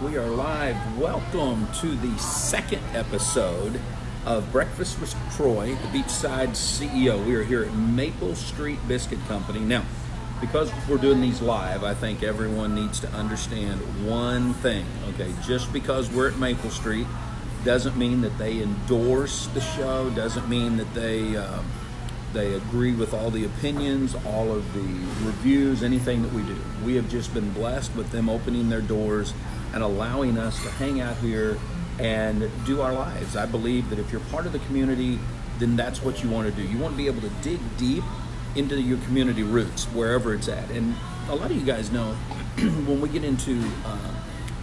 We are live. Welcome to the second episode of Breakfast with Troy, the Beachside CEO. We are here at Maple Street Biscuit Company. Now, because we're doing these live, I think everyone needs to understand one thing, okay? Just because we're at Maple Street doesn't mean that they endorse the show, doesn't mean that they agree with all the opinions, all of the reviews, anything that we do. We have just been blessed with them opening their doors and allowing us to hang out here and do our lives. I believe that if you're part of the community, then that's what you want to do. You want to be able to dig deep into your community roots, wherever it's at. And a lot of you guys know when we get into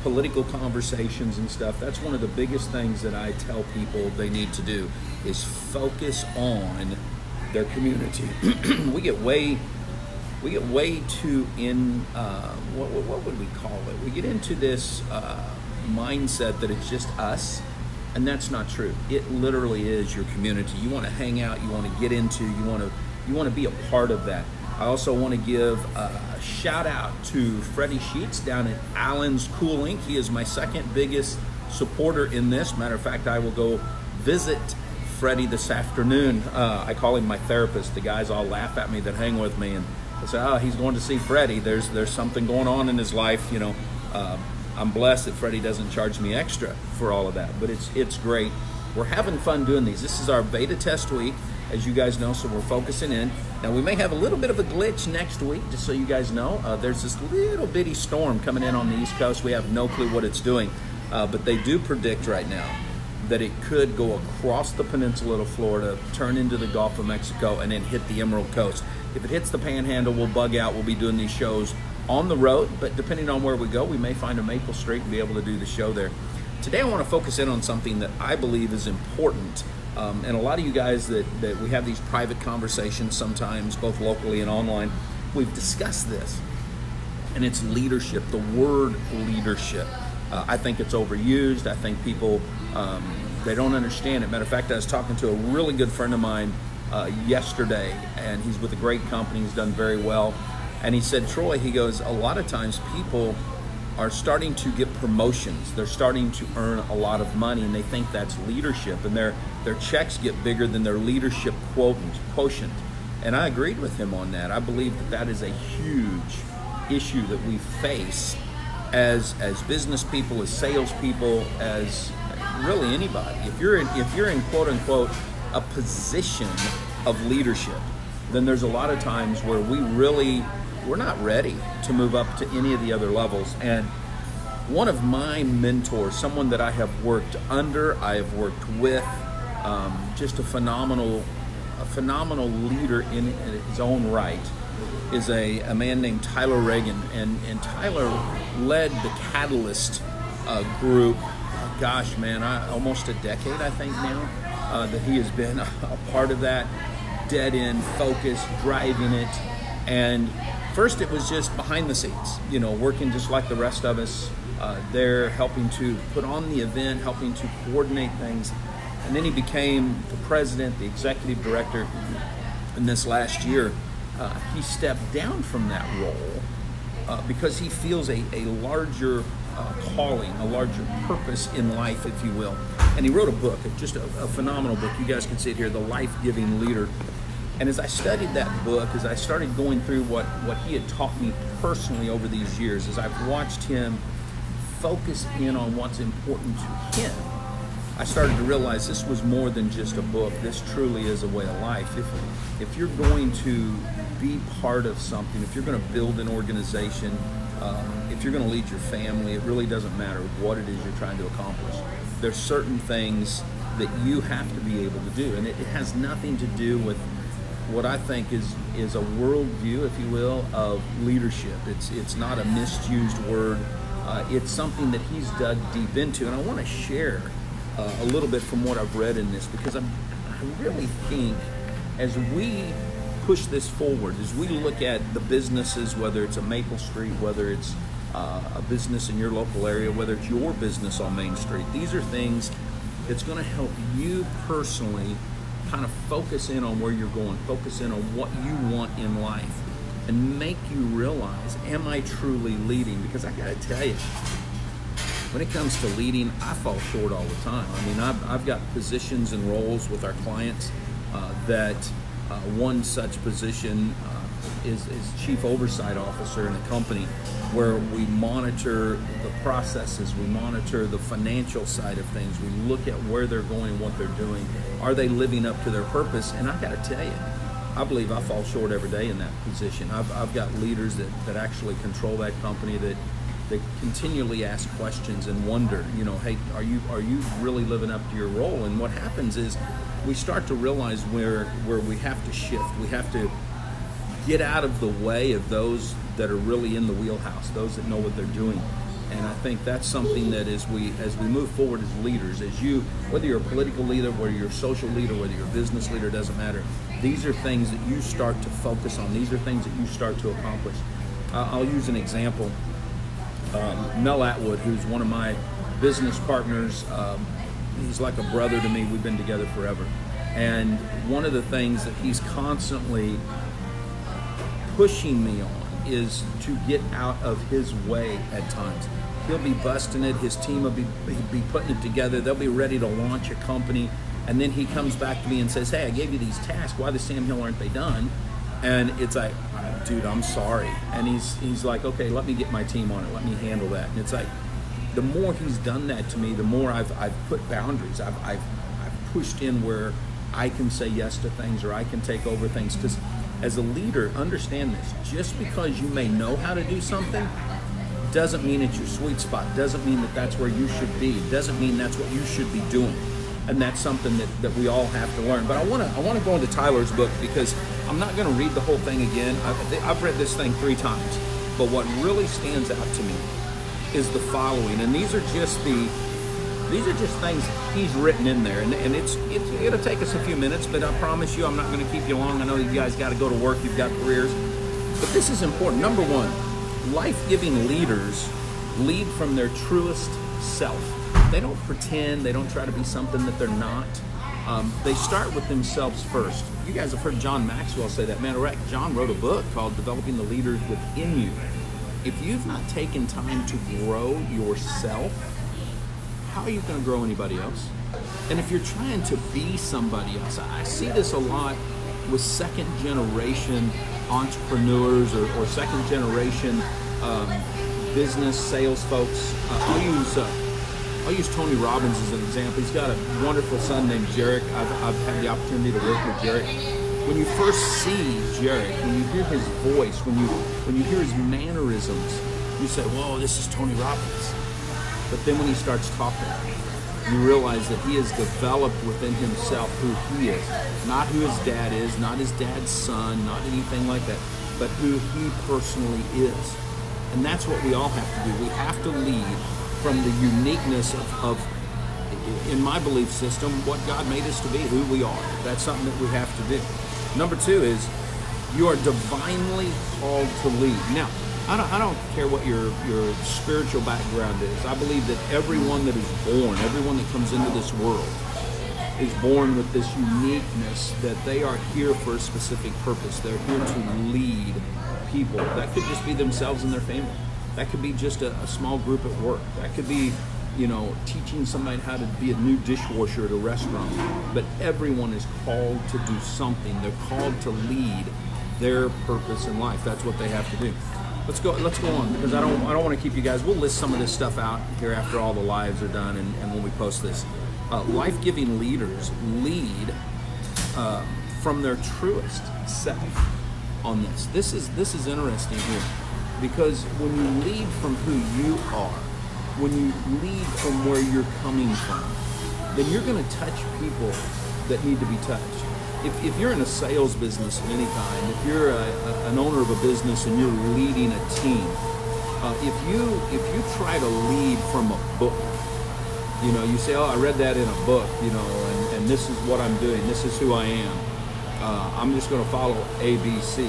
political conversations and stuff, that's one of the biggest things that I tell people they need to do is focus on their community. we get way too in what would we call it? We get into this mindset that it's just us, and that's not true. It literally is your community. You want to hang out, you want to get into, you want to be a part of that. I also want to give a shout out to Freddie Sheets down at Allen's Cool Ink. He is my second biggest supporter in this. Matter of fact, I will go visit Freddie this afternoon. I call him my therapist. The guys all laugh at me that hang with me and they say, "Oh, he's going to see Freddie. There's something going on in his life." You know, I'm blessed that Freddie doesn't charge me extra for all of that, but it's great. We're having fun doing these. This is our beta test week, as you guys know, so we're focusing in. Now, we may have a little bit of a glitch next week, just so you guys know. There's this little bitty storm coming in on the East Coast. We have no clue what it's doing, but they do predict right now that it could go across the peninsula of Florida, turn into the Gulf of Mexico, and then hit the Emerald Coast. If it hits the Panhandle, we'll bug out. We'll be doing these shows on the road, but depending on where we go, we may find a Maple Street and be able to do the show there. Today, I want to focus in on something that I believe is important. And a lot of you guys that we have these private conversations sometimes, both locally and online, we've discussed this, and it's leadership, the word leadership. I think it's overused. I think people, they don't understand it. Matter of fact, I was talking to a really good friend of mine yesterday, and he's with a great company. He's done very well. And he said, "Troy," he goes, "a lot of times people are starting to get promotions. They're starting to earn a lot of money, and they think that's leadership, and their checks get bigger than their leadership quotient." And I agreed with him on that. I believe that is a huge issue that we face as business people, as salespeople, as really anybody. If you're in quote unquote a position of leadership, then there's a lot of times where we're not ready to move up to any of the other levels. And one of my mentors, someone that I have worked under, I have worked with, just a phenomenal leader in his own right, is a man named Tyler Reagan. And Tyler led the Catalyst group, gosh man, almost a decade I think now, that he has been a part of that, dead end, focused, driving it. And first it was just behind the scenes, working just like the rest of us there, helping to put on the event, helping to coordinate things. And then he became the president, the executive director. And this last year, he stepped down from that role because he feels a larger calling, a larger purpose in life, if you will. And he wrote a book, just a phenomenal book. You guys can see it here, The Life-Giving Leader. And as I studied that book, as I started going through what he had taught me personally over these years, as I've watched him focus in on what's important to him, I started to realize this was more than just a book. This truly is a way of life. If you're going to be part of something, if you're going to build an organization, if you're going to lead your family, it really doesn't matter what it is you're trying to accomplish. There's certain things that you have to be able to do, and it has nothing to do with what I think is a worldview, if you will, of leadership. It's not a misused word. It's something that he's dug deep into, and I want to share a little bit from what I've read in this, because I really think as we push this forward, as we look at the businesses, whether it's a Maple Street, whether it's a business in your local area, whether it's your business on Main Street, these are things that's going to help you personally kind of focus in on where you're going, focus in on what you want in life, and make you realize, am I truly leading? Because I got to tell you, when it comes to leading, I fall short all the time. I mean, I've got positions and roles with our clients that one such position is chief oversight officer in a company where we monitor the processes, we monitor the financial side of things, we look at where they're going and what they're doing. Are they living up to their purpose? And I got to tell you, I believe I fall short every day in that position. I've got leaders that actually control that company that continually ask questions and wonder, hey, are you really living up to your role? And what happens is we start to realize where we have to shift. We have to get out of the way of those that are really in the wheelhouse, those that know what they're doing. And I think that's something that as we move forward as leaders, whether you're a political leader, whether you're a social leader, whether you're a business leader, doesn't matter. These are things that you start to focus on. These are things that you start to accomplish. I'll use an example. Mel Atwood, who's one of my business partners, he's like a brother to me. We've been together forever. And one of the things that he's constantly pushing me on is to get out of his way at times. He'll be busting it, his team will be putting it together, they'll be ready to launch a company, and then he comes back to me and says, hey, I gave you these tasks, why the Sam Hill aren't they done? And it's like, dude, I'm sorry. And he's like, okay, let me get my team on it, let me handle that. And it's like, the more he's done that to me, the more I've put boundaries, I've pushed in where I can say yes to things or I can take over things. Because as a leader, understand this, just because you may know how to do something doesn't mean it's your sweet spot, doesn't mean that that's where you should be, doesn't mean that's what you should be doing. And that's something that we all have to learn. But I want to go into Tyler's book because I'm not going to read the whole thing again. I've read this thing 3 times. But what really stands out to me is the following. And these are just things he's written in there. And it'll take us a few minutes, but I promise you I'm not going to keep you long. I know you guys got to go to work, you've got careers. But this is important. Number 1, life-giving leaders lead from their truest self. They don't pretend, they don't try to be something that they're not. They start with themselves first. You guys have heard John Maxwell say that. Matter of fact, John wrote a book called Developing the Leaders Within You. If you've not taken time to grow yourself, how are you going to grow anybody else? And if you're trying to be somebody else, I see this a lot with second generation entrepreneurs or second generation business sales folks. I'll use Tony Robbins as an example. He's got a wonderful son named Jarek. I've had the opportunity to work with Jarek. When you first see Jarek, when you hear his voice, when you hear his mannerisms, you say, whoa, this is Tony Robbins. But then when he starts talking, you realize that he has developed within himself who he is. Not who his dad is, not his dad's son, not anything like that, but who he personally is. And that's what we all have to do. We have to lead from the uniqueness of, in my belief system, what God made us to be, who we are. That's something that we have to do. Number 2 is you are divinely called to lead. Now, I don't care what your spiritual background is. I believe that everyone that is born, everyone that comes into this world, is born with this uniqueness that they are here for a specific purpose. They're here to lead people. That could just be themselves and their family. That could be just a small group at work. That could be, teaching somebody how to be a new dishwasher at a restaurant. But everyone is called to do something. They're called to lead their purpose in life. That's what they have to do. Let's go on, because I don't want to keep you guys. We'll list some of this stuff out here after all the lives are done and when we post this. Life-giving leaders lead from their truest self on this. This is interesting here. Because when you lead from who you are, when you lead from where you're coming from, then you're going to touch people that need to be touched. If you're in a sales business of any kind, if you're an owner of a business and you're leading a team, if you try to lead from a book, you say, oh, I read that in a book, and this is what I'm doing, this is who I am. I'm just going to follow ABC.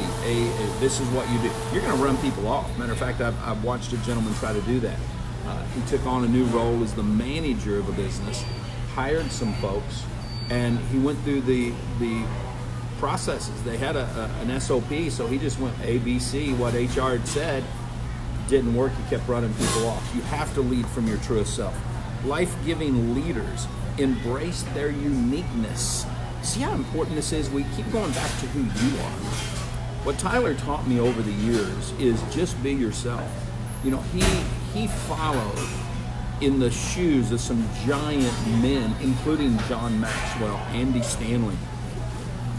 This is what you do. You're going to run people off. Matter of fact, I've watched a gentleman try to do that. He took on a new role as the manager of a business, hired some folks, and he went through the processes. They had an SOP, so he just went ABC, what HR had said, Didn't work, you kept running people off. You have to lead from your truest self. Life-giving leaders embrace their uniqueness. See how important this is? We keep going back to who you are. What Tyler taught me over the years is just be yourself. You know, he followed in the shoes of some giant men, including John Maxwell, Andy Stanley,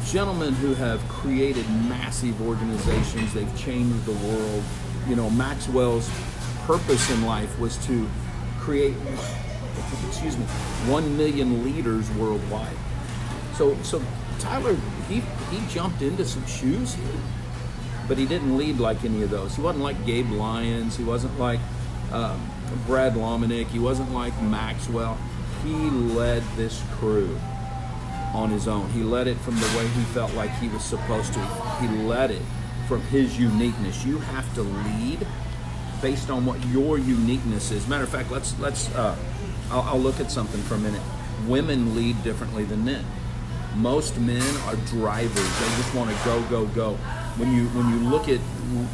gentlemen who have created massive organizations. They've changed the world. You know, Maxwell's purpose in life was to create, 1 million leaders worldwide. So Tyler, he jumped into some shoes here, but he didn't lead like any of those. He wasn't like Gabe Lyons. He wasn't like Brad Lomenick. He wasn't like Maxwell. He led this crew on his own. He led it from the way he felt like he was supposed to. He led it from his uniqueness. You have to lead based on what your uniqueness is. Matter of fact, I'll look at something for a minute. Women lead differently than men. Most men are drivers. They just want to go, go, go. When you look at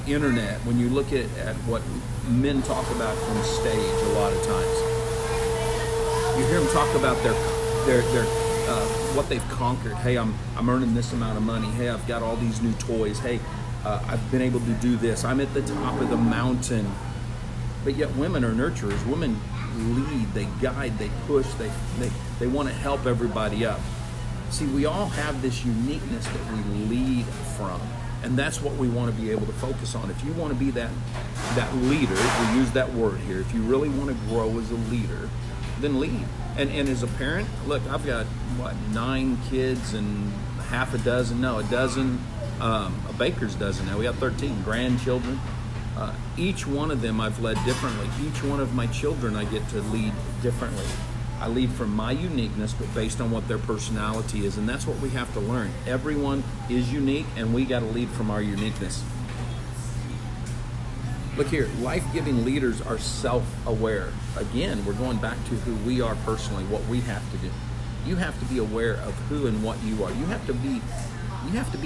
internet, when you look at what men talk about from stage a lot of times, you hear them talk about their what they've conquered. Hey, I'm earning this amount of money. Hey, I've got all these new toys. Hey, I've been able to do this. I'm at the top of the mountain. But yet women are nurturers. Women lead, they guide, they push, they want to help everybody up. See, we all have this uniqueness that we lead from, and that's what we want to be able to focus on. If you want to be that leader, we use that word here, if you really want to grow as a leader, then lead. And as a parent, look, I've got, 9 kids and a baker's dozen now. We got 13 grandchildren. Each one of them I've led differently. Each one of my children I get to lead differently. I lead from my uniqueness, but based on what their personality is, and that's what we have to learn. Everyone is unique, and we got to lead from our uniqueness. Look here, life-giving leaders are self-aware. Again, we're going back to who we are personally, what we have to do. You have to be aware of who and what you are. You have to be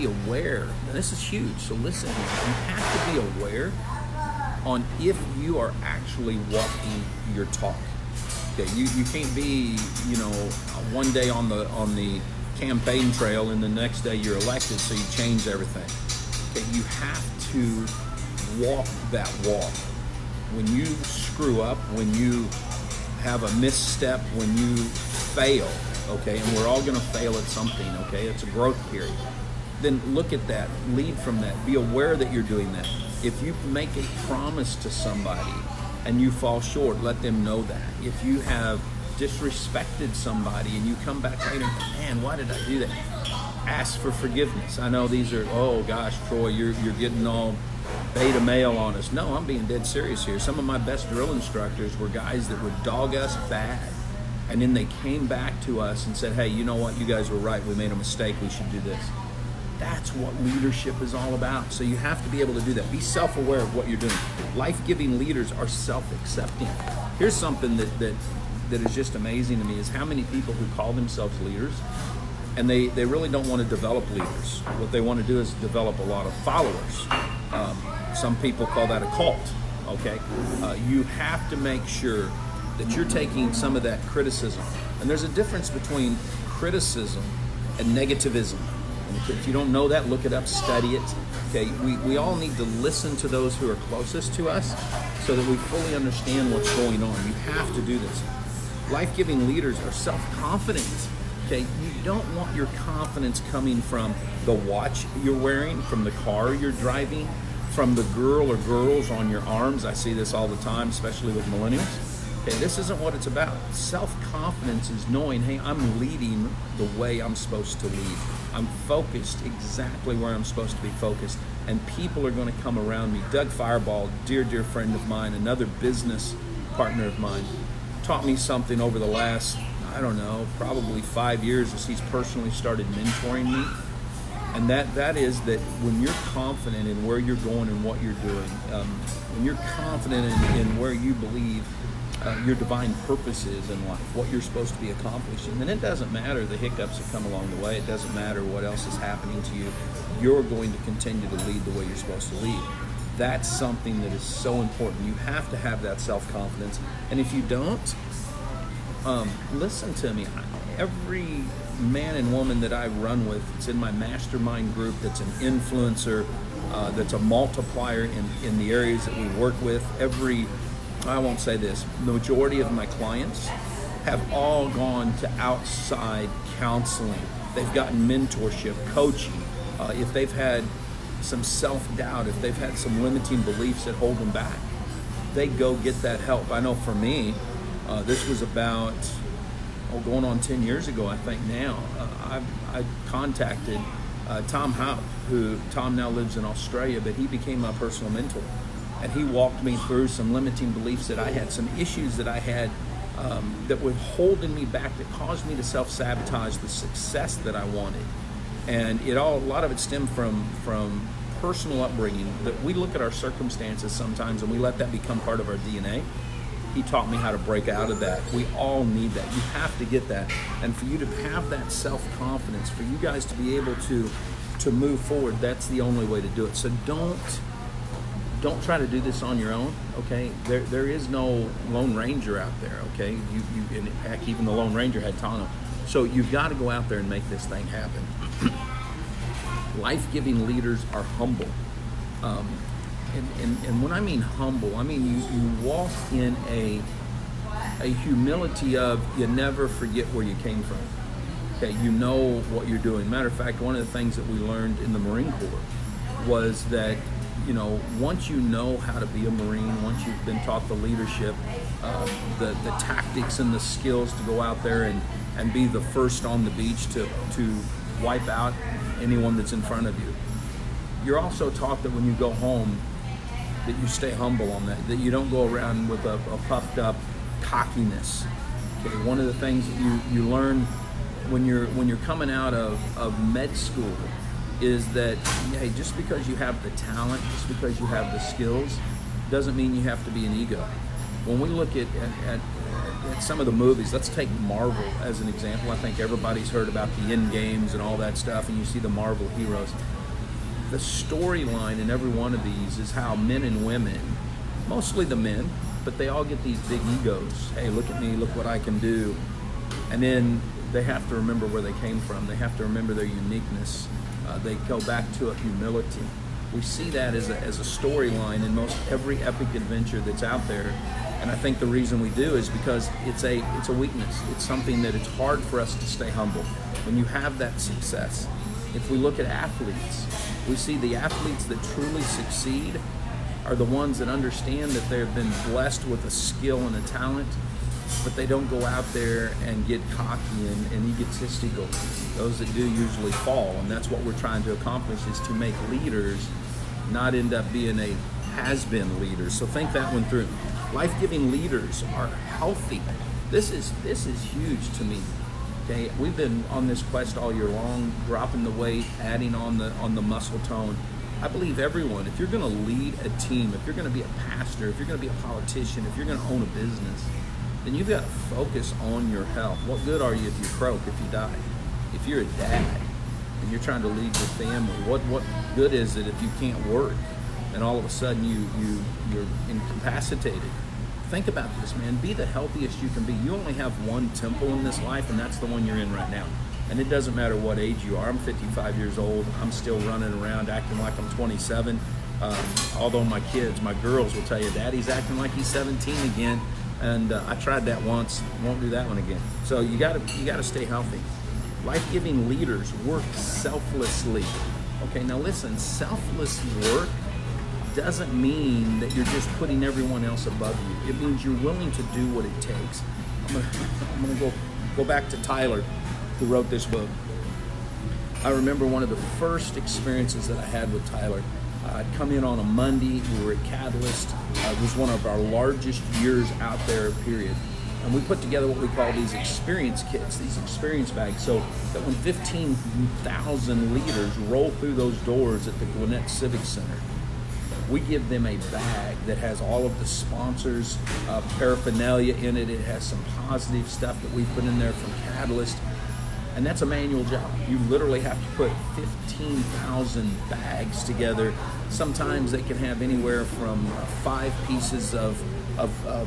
aware. Now, this is huge, so listen. You have to be aware on if you are actually walking your talk. Okay, you can't be, one day on the campaign trail and the next day you're elected, so you change everything. Okay, you have to walk that walk. When you screw up, when you have a misstep, when you fail, okay, and we're all going to fail at something, okay, it's a growth period. Then look at that, lead from that, be aware that you're doing that. If you make a promise to somebody and you fall short, let them know that. If you have disrespected somebody and you come back later, man, why did I do that? Ask for forgiveness. I know these are, oh gosh, Troy, you're getting all beta male on us. No, I'm being dead serious here. Some of my best drill instructors were guys that would dog us bad. And then they came back to us and said, hey, you know what? You guys were right. We made a mistake. We should do this. That's what leadership is all about. So you have to be able to do that. Be self-aware of what you're doing. Life-giving leaders are self-accepting. Here's something that is just amazing to me is how many people who call themselves leaders and they really don't want to develop leaders. What they want to do is develop a lot of followers. Some people call that a cult, okay? You have to make sure that you're taking some of that criticism. And there's a difference between criticism and negativism. If you don't know that, look it up, study it. Okay, we all need to listen to those who are closest to us so that we fully understand what's going on. You have to do this. Life-giving leaders are self-confident. Okay, you don't want your confidence coming from the watch you're wearing, from the car you're driving, from the girl or girls on your arms. I see this all the time, especially with millennials. Okay, this isn't what it's about. Self-confidence is knowing, hey, I'm leading the way I'm supposed to lead. I'm focused exactly where I'm supposed to be focused, and people are going to come around me. Doug Fireball, dear friend of mine, another business partner of mine, taught me something over the last, probably 5 years as he's personally started mentoring me. And that is that when you're confident in where you're going and what you're doing, when you're confident in where you believe your divine purpose is in life, what you're supposed to be accomplishing, then it doesn't matter the hiccups that come along the way. It doesn't matter what else is happening to you. You're going to continue to lead the way you're supposed to lead. That's something that is so important. You have to have that self-confidence. And if you don't, listen to me. Every man and woman that I run with, it's in my mastermind group, that's an influencer, that's a multiplier in the areas that we work with. I won't say this, the majority of my clients have all gone to outside counseling. They've gotten mentorship, coaching. If they've had some self-doubt, if they've had some limiting beliefs that hold them back, they go get that help. I know for me, this was about going on 10 years ago, I think now. I contacted Tom Houp, Tom now lives in Australia, but he became my personal mentor. And he walked me through some limiting beliefs that I had, some issues that I had that were holding me back, that caused me to self-sabotage the success that I wanted. And a lot of it stemmed from personal upbringing, that we look at our circumstances sometimes and we let that become part of our DNA. He taught me how to break out of that. We all need that. You have to get that. And for you to have that self-confidence, for you guys to be able to move forward, that's the only way to do it. So don't try to do this on your own, okay? There is no Lone Ranger out there, okay? In fact, even the Lone Ranger had Tano. So you've got to go out there and make this thing happen. Life-giving leaders are humble. And when I mean humble, I mean you walk in a humility of, you never forget where you came from. Okay, you know what you're doing. Matter of fact, one of the things that we learned in the Marine Corps was that, once you know how to be a Marine, once you've been taught the leadership, the tactics and the skills to go out there and be the first on the beach to wipe out anyone that's in front of you. You're also taught that when you go home, that you stay humble on that you don't go around with a puffed up cockiness. Okay, one of the things that you learn when you're coming out of med school is that, hey, just because you have the talent, just because you have the skills, doesn't mean you have to be an ego. When we look at some of the movies, let's take Marvel as an example. I think everybody's heard about the end games and all that stuff, and you see the Marvel heroes. The storyline in every one of these is how men and women, mostly the men, but they all get these big egos. Hey, look at me, look what I can do. And then they have to remember where they came from. They have to remember their uniqueness. They go back to a humility. We see that as a storyline in most every epic adventure that's out there. And I think the reason we do is because it's a weakness. It's something that it's hard for us to stay humble. When you have that success, if we look at athletes, we see the athletes that truly succeed are the ones that understand that they've been blessed with a skill and a talent, but they don't go out there and get cocky and egotistical. Those that do usually fall, and that's what we're trying to accomplish, is to make leaders not end up being a has-been leader. So think that one through. Life-giving leaders are healthy. This is huge to me. Okay, we've been on this quest all year long, dropping the weight, adding on the muscle tone. I believe everyone, if you're going to lead a team, if you're going to be a pastor, if you're going to be a politician, if you're going to own a business, then you've got to focus on your health. What good are you if you croak, if you die? If you're a dad and you're trying to lead your family, what good is it if you can't work and all of a sudden you're incapacitated? Think about this, man. Be the healthiest you can be. You only have one temple in this life, and that's the one you're in right now. And it doesn't matter what age you are. I'm 55 years old. I'm still running around acting like I'm 27. Although my girls will tell you, Daddy's acting like he's 17 again. And I tried that once. Won't do that one again. So you gotta stay healthy. Life-giving leaders work selflessly. Okay, now listen. Selfless work doesn't mean that you're just putting everyone else above you. It means you're willing to do what it takes. I'm gonna go back to Tyler, who wrote this book. I remember one of the first experiences that I had with Tyler. I'd come in on a Monday. We were at Catalyst. It was one of our largest years out there, period. And we put together what we call these experience kits, these experience bags, so that when 15,000 leaders roll through those doors at the Gwinnett Civic Center, we give them a bag that has all of the sponsors' paraphernalia in it. It has some positive stuff that we put in there from Catalyst. And that's a manual job. You literally have to put 15,000 bags together. Sometimes they can have anywhere from 5 pieces of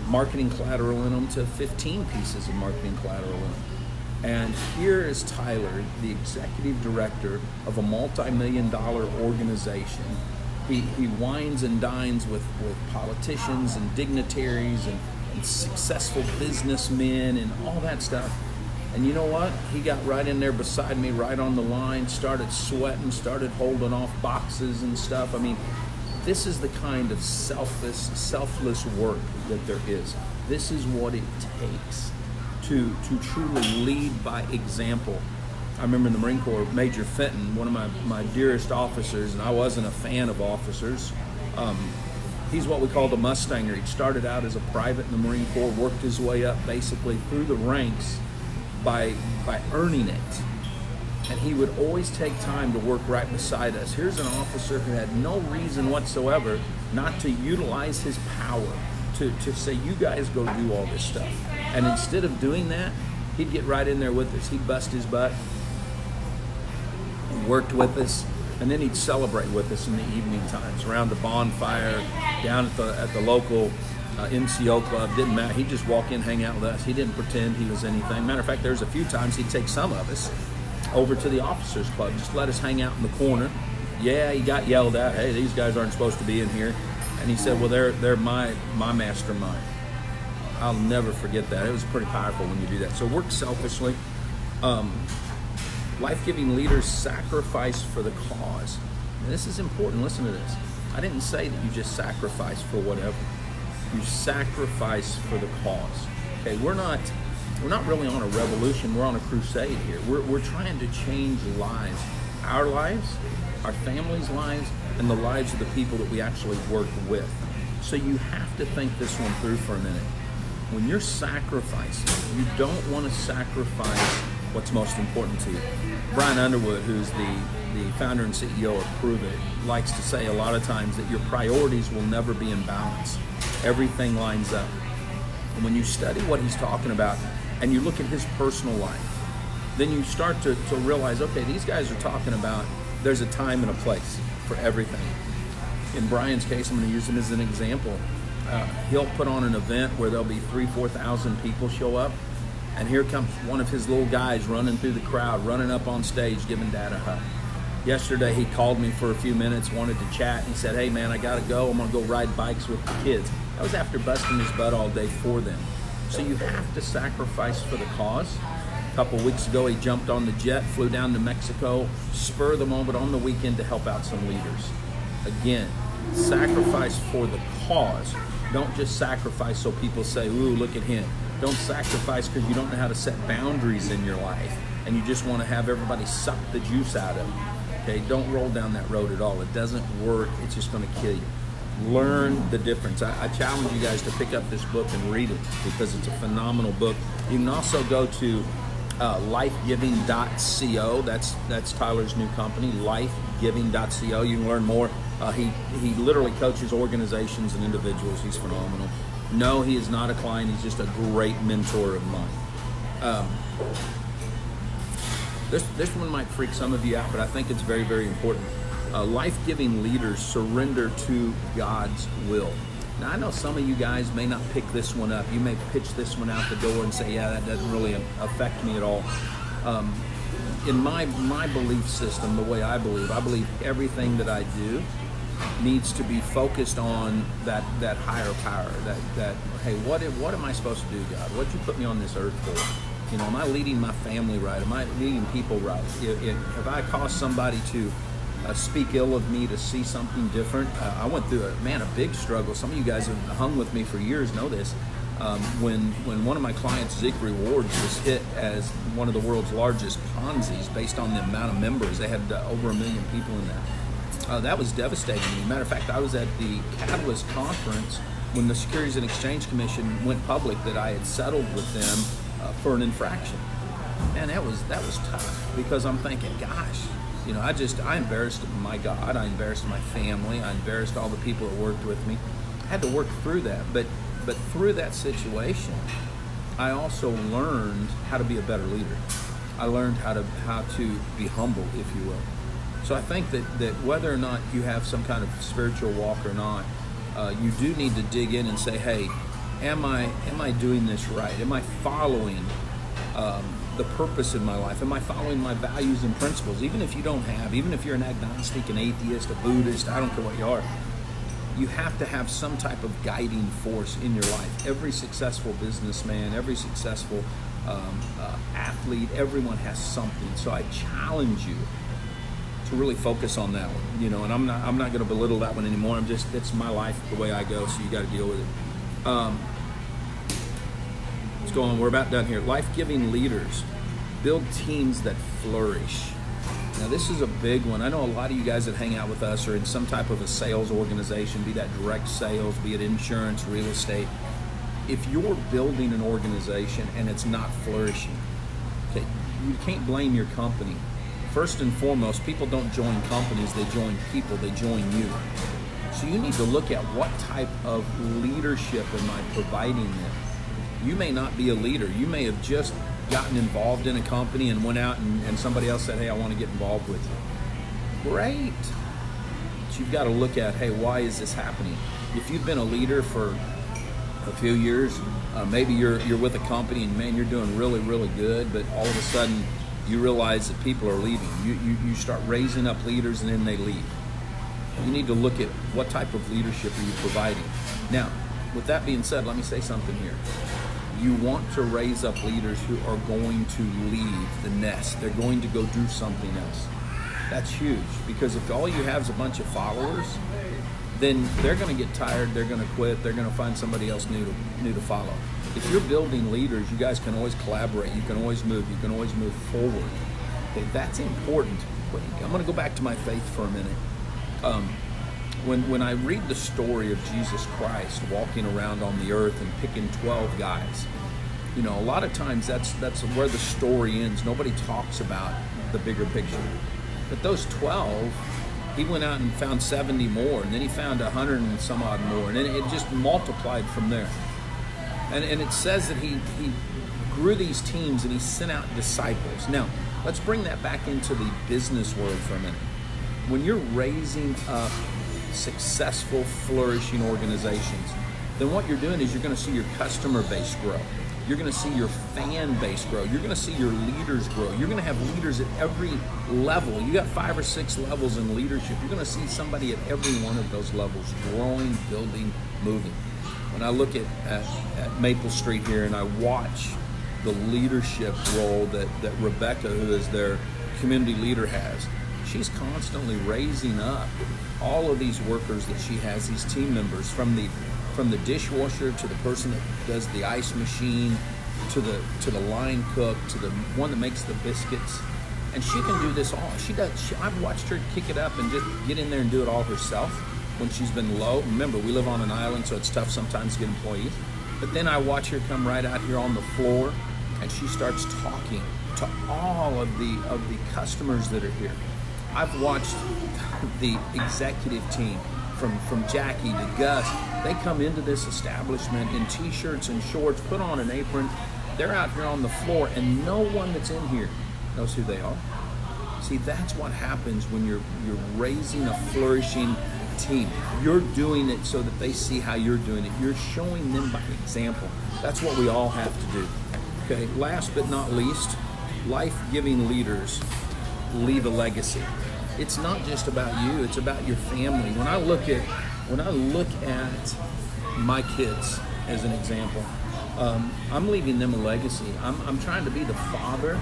marketing collateral in them to 15 pieces of marketing collateral in them. And here is Tyler, the executive director of a multi-million-dollar organization. He wines and dines with politicians and dignitaries and successful businessmen and all that stuff. And you know what? He got right in there beside me, right on the line, started sweating, started holding off boxes and stuff. I mean, this is the kind of selfless work that there is. This is what it takes to truly lead by example. I remember in the Marine Corps, Major Fenton, one of my dearest officers, and I wasn't a fan of officers. He's what we call the Mustanger. He started out as a private in the Marine Corps, worked his way up basically through the ranks by earning it. And he would always take time to work right beside us. Here's an officer who had no reason whatsoever not to utilize his power to say, you guys go do all this stuff. And instead of doing that, he'd get right in there with us. He'd bust his butt, worked with us, and then he'd celebrate with us in the evening times around the bonfire, down at the local NCO club. Didn't matter. He'd just walk in, hang out with us. He didn't pretend he was anything. Matter of fact, there's a few times he'd take some of us over to the officers club, just let us hang out in the corner. Yeah, he got yelled at. Hey, these guys aren't supposed to be in here. And he said, well, they're my mastermind. I'll never forget that. It was pretty powerful when you do that. So work selfishly. Life-giving leaders sacrifice for the cause. And this is important. Listen to this. I didn't say that you just sacrifice for whatever. You sacrifice for the cause. Okay, we're not really on a revolution. We're on a crusade here. We're trying to change lives. Our lives, our families' lives, and the lives of the people that we actually work with. So you have to think this one through for a minute. When you're sacrificing, you don't want to sacrifice what's most important to you. Brian Underwood, who's the founder and CEO of Prove It, likes to say a lot of times that your priorities will never be in balance. Everything lines up. And when you study what he's talking about and you look at his personal life, then you start to realize, okay, these guys are talking about there's a time and a place for everything. In Brian's case, I'm going to use him as an example. He'll put on an event where there'll be 3,000-4,000 people show up, and here comes one of his little guys running through the crowd, running up on stage, giving Dad a hug. Yesterday, he called me for a few minutes, wanted to chat. He said, hey, man, I got to go. I'm going to go ride bikes with the kids. That was after busting his butt all day for them. So you have to sacrifice for the cause. A couple weeks ago, he jumped on the jet, flew down to Mexico, spur of the moment on the weekend to help out some leaders. Again, sacrifice for the cause. Don't just sacrifice so people say, ooh, look at him. Don't sacrifice because you don't know how to set boundaries in your life and you just want to have everybody suck the juice out of you. Okay, don't roll down that road at all. It doesn't work. It's just going to kill you. Learn the difference. I challenge you guys to pick up this book and read it because it's a phenomenal book. You can also go to lifegiving.co. That's Tyler's new company, lifegiving.co. You can learn more. He literally coaches organizations and individuals. He's phenomenal. No, he is not a client. He's just a great mentor of mine. This one might freak some of you out, but I think it's very, very important. Life-giving leaders surrender to God's will. Now, I know some of you guys may not pick this one up. You may pitch this one out the door and say, yeah, that doesn't really affect me at all. In my belief system, the way I believe everything that I do needs to be focused on that higher power, that hey, what am I supposed to do, God? What'd you put me on this earth for? You know, am I leading my family right? Am I leading people right? Have I caused somebody to speak ill of me, to see something different? I went through a big struggle. Some of you guys have hung with me for years know this. When one of my clients, Zig Rewards, was hit as one of the world's largest Ponzi's based on the amount of members. They had over 1 million people in that. That was devastating to me. Matter of fact, I was at the Catalyst conference when the Securities and Exchange Commission went public that I had settled with them for an infraction. Man, that was tough because I'm thinking, gosh, you know, I embarrassed my God, I embarrassed my family, I embarrassed all the people that worked with me. I had to work through that, but through that situation, I also learned how to be a better leader. I learned how to be humble, if you will. So I think that whether or not you have some kind of spiritual walk or not, you do need to dig in and say, hey, am I doing this right? Am I following the purpose in my life? Am I following my values and principles? Even if you're an agnostic, an atheist, a Buddhist, I don't care what you are, you have to have some type of guiding force in your life. Every successful businessman, every successful athlete, everyone has something. So I challenge you to really focus on that one, and I'm not going to belittle that one anymore. It's my life, the way I go, so you got to deal with it. Let's go on. We're about done here. Life-giving leaders build teams that flourish. Now, this is a big one. I know a lot of you guys that hang out with us are in some type of a sales organization, be that direct sales, be it insurance, real estate. If you're building an organization and it's not flourishing, okay, you can't blame your company. First and foremost, people don't join companies, they join people, they join you. So you need to look at what type of leadership am I providing them. You may not be a leader. You may have just gotten involved in a company and went out and somebody else said, hey, I want to get involved with you. Great. But you've got to look at, hey, why is this happening? If you've been a leader for a few years, maybe you're with a company and man, you're doing really, really good, but all of a sudden you realize that people are leaving. You start raising up leaders and then they leave. You need to look at what type of leadership are you providing. Now, with that being said, let me say something here. You want to raise up leaders who are going to leave the nest. They're going to go do something else. That's huge, because if all you have is a bunch of followers, then they're going to get tired, they're going to quit, they're going to find somebody else new to follow. If you're building leaders, you guys can always collaborate, you can always move forward. Okay, that's important. I'm going to go back to my faith for a minute. When I read the story of Jesus Christ walking around on the earth and picking 12 guys, a lot of times that's where the story ends. Nobody talks about the bigger picture. But those 12, he went out and found 70 more, and then he found 100 and some odd more, and then it just multiplied from there. And it says that he grew these teams and he sent out disciples. Now, let's bring that back into the business world for a minute. When you're raising up successful, flourishing organizations, then what you're doing is you're going to see your customer base grow. You're going to see your fan base grow. You're going to see your leaders grow. You're going to have leaders at every level. You got 5 or 6 levels in leadership. You're going to see somebody at every one of those levels growing, building, moving. When I look at Maple Street here and I watch the leadership role that Rebecca, who is their community leader, has, she's constantly raising up all of these workers that she has, these team members, from the dishwasher to the person that does the ice machine, to the line cook, to the one that makes the biscuits. And she can do this all. I've watched her kick it up and just get in there and do it all herself when she's been low. Remember, we live on an island, so it's tough sometimes to get employees. But then I watch her come right out here on the floor, and she starts talking to all of the customers that are here. I've watched the executive team from Jackie to Gus. They come into this establishment in t-shirts and shorts, put on an apron. They're out here on the floor, and no one that's in here knows who they are. See, that's what happens when you're raising a flourishing team. You're doing it so that they see how you're doing it. You're showing them by example. That's what we all have to do. Okay, last but not least, life-giving leaders leave a legacy. It's not just about you, it's about your family. When I look at my kids as an example, I'm leaving them a legacy. I'm trying to be the father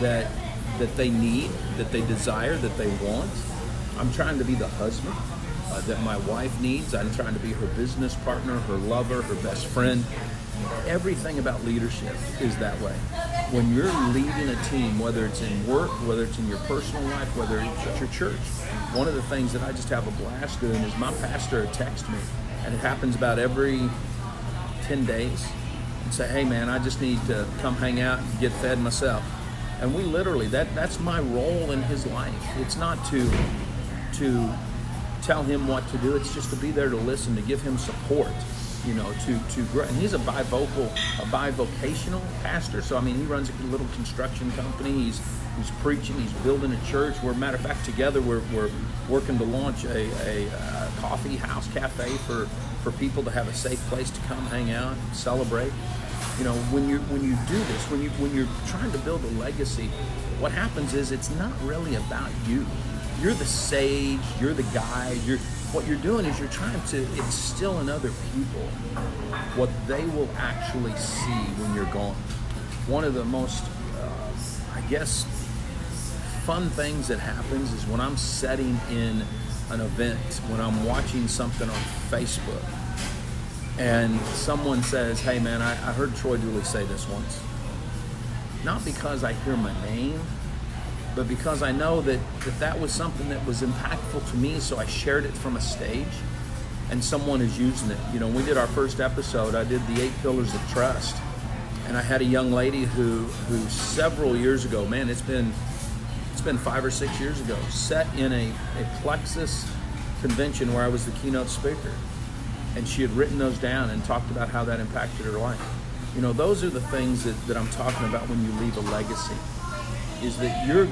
that they need, that they desire, that they want. I'm trying to be the husband that my wife needs. I'm trying to be her business partner, her lover, her best friend. Everything about leadership is that way. When you're leading a team, whether it's in work, whether it's in your personal life, whether it's at your church, one of the things that I just have a blast doing is my pastor will text me, and it happens about every 10 days, and say, hey man, I just need to come hang out and get fed myself. And we literally, that's my role in his life. It's not to tell him what to do, it's just to be there to listen, to give him support. to grow. And he's a bivocational pastor. So I mean, he runs a little construction company. He's preaching. He's building a church. Matter of fact, together we're working to launch a coffee house cafe for people to have a safe place to come hang out and celebrate. When you do this, when you're trying to build a legacy, what happens is it's not really about you. You're the sage. You're the guide. What you're doing is you're trying to instill in other people what they will actually see when you're gone. One of the most, fun things that happens is when I'm setting in an event, when I'm watching something on Facebook, and someone says, "Hey man, I heard Troy Dooley say this once." Not because I hear my name, but because I know that was something that was impactful to me, so I shared it from a stage, and someone is using it. We did our first episode, I did the 8 Pillars of Trust, and I had a young lady who several years ago, man, it's been 5 or 6 years ago, sat in a Plexus convention where I was the keynote speaker, and she had written those down and talked about how that impacted her life. Those are the things that I'm talking about when you leave a legacy. Is that you're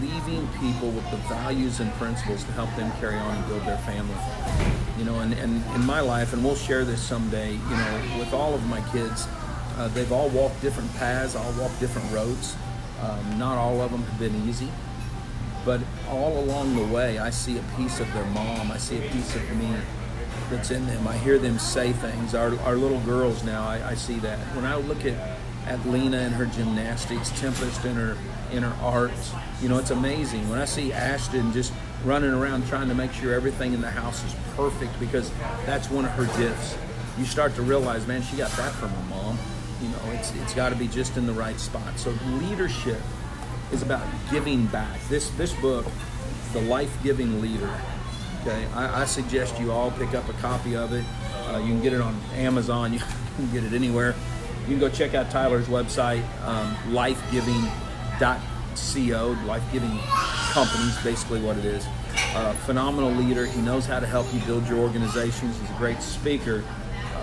leaving people with the values and principles to help them carry on and build their family. And in my life, and we'll share this someday, with all of my kids, they've all walked different paths, all walked different roads. Not all of them have been easy, but all along the way, I see a piece of their mom, I see a piece of me that's in them. I hear them say things. Our little girls now, I see that. When I look at Lena and her gymnastics, Tempest and her art, it's amazing. When I see Ashton just running around trying to make sure everything in the house is perfect because that's one of her gifts, you start to realize, man, she got that from her mom. It's got to be just in the right spot. So leadership is about giving back. This book, The Life-Giving Leader, okay, I suggest you all pick up a copy of it. You can get it on Amazon. You can get it anywhere. You can go check out Tyler's website, lifegiving.co. Life-Giving Company is basically what it is. Phenomenal leader. He knows how to help you build your organizations. He's a great speaker,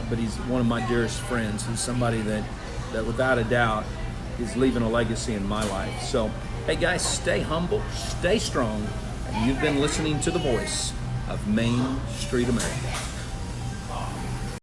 but he's one of my dearest friends. He's somebody that without a doubt is leaving a legacy in my life. So, hey guys, stay humble, stay strong, and you've been listening to the voice of Main Street America.